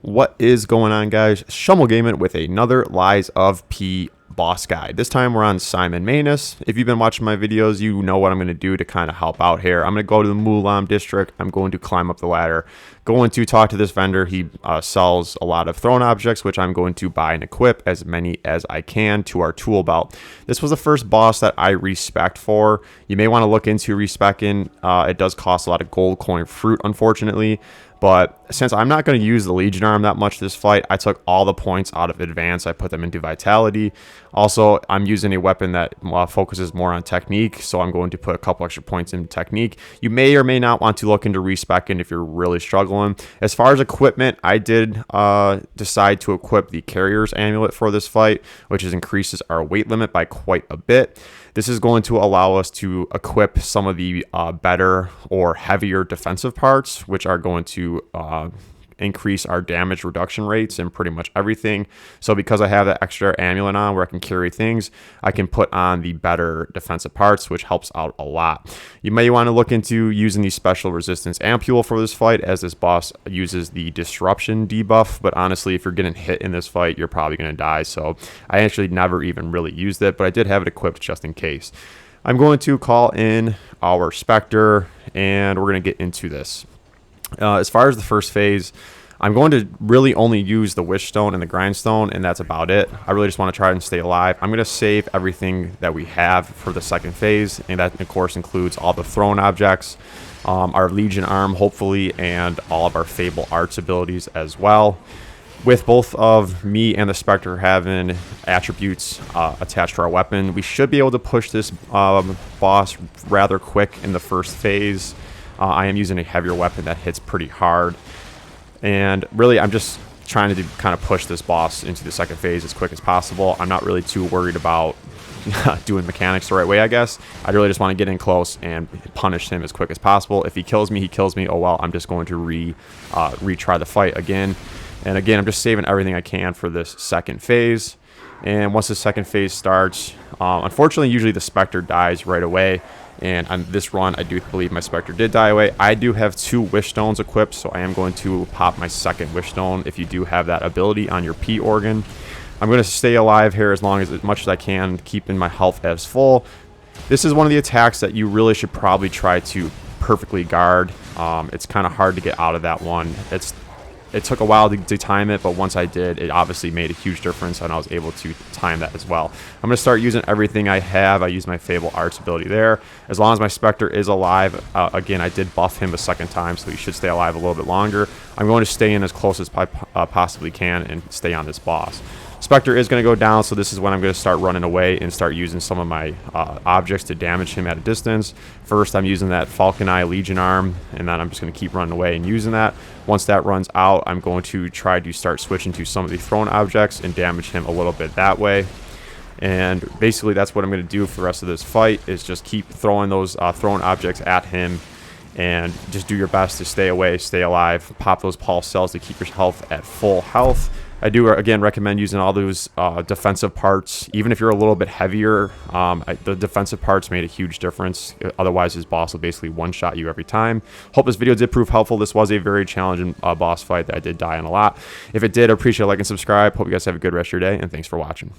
What is going on, guys? Shumble Gaming with another Lies of P boss guide. This time we're on Simon Manus. If you've been watching my videos, you know what I'm going to do to kind of help out here. I'm going to go to the Mulam district. I'm going to climb up the ladder, going to talk to this vendor. He sells a lot of thrown objects, which I'm going to buy and equip as many as I can to our tool belt. This was the first boss that I respec for. You may want to look into respecing. It does cost a lot of gold coin fruit, unfortunately. But since I'm not going to use the Legion Arm that much this fight, I took all the points out of Advance. I put them into Vitality. Also, I'm using a weapon that focuses more on technique, so I'm going to put a couple extra points into technique. You may or may not want to look into respecing if you're really struggling. As far as equipment, I did decide to equip the Carrier's Amulet for this fight, which increases our weight limit by quite a bit. This is going to allow us to equip some of the better or heavier defensive parts, which are going to increase our damage reduction rates and pretty much everything. So because I have that extra amulet on where I can carry things, I can put on the better defensive parts, which helps out a lot. You may want to look into using the special resistance ampule for this fight, as this boss uses the disruption debuff. But honestly, if you're getting hit in this fight, you're probably going to die. So I actually never even really used it, but I did have it equipped just in case. I'm going to call in our Spectre and we're going to get into this. As far as the first phase, I'm going to really only use the Wishstone and the Grindstone, and that's about it. I really just want to try and stay alive. I'm going to save everything that we have for the second phase, and that, of course, includes all the thrown objects, our Legion Arm, hopefully, and all of our Fable Arts abilities as well. With both of me and the Spectre having attributes attached to our weapon, we should be able to push this boss rather quick in the first phase. I am using a heavier weapon that hits pretty hard. And really, I'm just trying to kind of push this boss into the second phase as quick as possible. I'm not really too worried about doing mechanics the right way, I guess. I really just want to get in close and punish him as quick as possible. If he kills me, he kills me. Oh, well, I'm just going to retry the fight again. And again, I'm just saving everything I can for this second phase. And once the second phase starts, unfortunately, usually the Spectre dies right away. And on this run, I do believe my Spectre did die away. I do have 2 Wish Stones equipped, so I am going to pop my second Wish Stone if you do have that ability on your P organ. I'm going to stay alive here as much as I can, keeping my health as full. This is one of the attacks that you really should probably try to perfectly guard. It's kind of hard to get out of that one. It took a while to time it, but once I did, it obviously made a huge difference, and I was able to time that as well. I'm going to start using everything I have. I use my Fable Arts ability there. As long as my Spectre is alive, again, I did buff him a second time, so he should stay alive a little bit longer. I'm going to stay in as close as I possibly can and stay on this boss. Spectre is going to go down, so this is when I'm going to start running away and start using some of my objects to damage him at a distance. First, I'm using that Falcon Eye Legion Arm, and then I'm just going to keep running away and using that. Once that runs out, I'm going to try to start switching to some of the thrown objects and damage him a little bit that way. And basically, that's what I'm going to do for the rest of this fight, is just keep throwing those thrown objects at him and just do your best to stay away, stay alive, pop those pulse cells to keep your health at full health. I do, again, recommend using all those defensive parts. Even if you're a little bit heavier, the defensive parts made a huge difference. Otherwise, his boss will basically one-shot you every time. Hope this video did prove helpful. This was a very challenging boss fight that I did die on a lot. If it did, I appreciate a like and subscribe. Hope you guys have a good rest of your day, and thanks for watching.